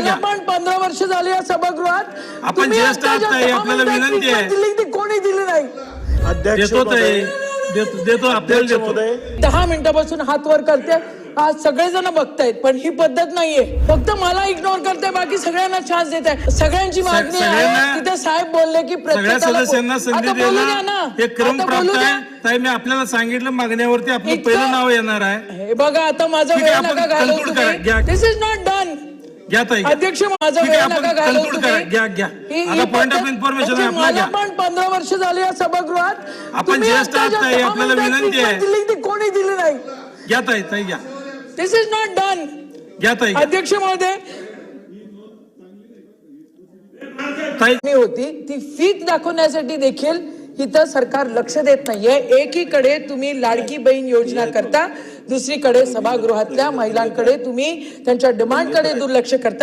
मला घ्या. पण 15 वर्ष झाली या सभागृहात. आपण तुम्ही ज्येष्ठ आता आहात ताई, ज्या आपल्याला 10 मिनिटात विनंती आहे. दिली ती कोणी दिली नाही. अध्यक्ष देतो ताई, महोदय, देतो आपल्याला अध्यक्ष देतो. महोदय, 10 मिनिटापासून हात वर करते. आज सगळेजण बघतायत पण ही पद्धत नाहीये. फक्त मला इग्नोर करते, बाकी सगळ्यांना चान्स देत आहे. सगळ्यांची मागणी आहे. सगळ्यांना- तिथे साहेब बोलले की सगळ्या प्रत्येकाला सदस्यांना संधी आता बोलू द्या द्यायला ना. हे क्रम आता प्राप्त बोलू द्या. आहे. ताई मी आपल्याला सांगितलं मागण्यावरती आपलं इतकं- पहिलं नाव येणार आहे. हे बघा आता माझा ठीक वेळ आहे, आपण नका घालवू conclude करा. तुम्ही. घ्या. दिस इज नॉट डन. घ्या ताई, घ्या. अध्यक्ष माझा ठीक वेळ आहे, आपण नका घालवू conclude करा. तुम्ही. घ्या. ही आता पॉइंट ऑफ पद्धत- इन्फॉर्मेशन म्हणजे आपला मला घ्या. पण 15 वर्ष झाली या सभागृहात. आपण तुम्ही ज्येष्ठ आता आहात ज्या ताई, 10 आपल्याला मिनिटात विनंती आहे. दिली ती कोणी दिली नाही. घ्या ताई घ्या. दिस इज नॉट डन. घ्या ताई, घ्या. अध्यक्ष महोदय ताई होती ती फीत दाखवण्यासाठी देखील इथं सरकार लक्ष देत नाहीये. एकीकडे तुम्ही लाडकी बहीण योजना करता, दुसरीकडे सभागृहातल्या महिलांकडे तुम्ही त्यांच्या डिमांडकडे दुर्लक्ष करता.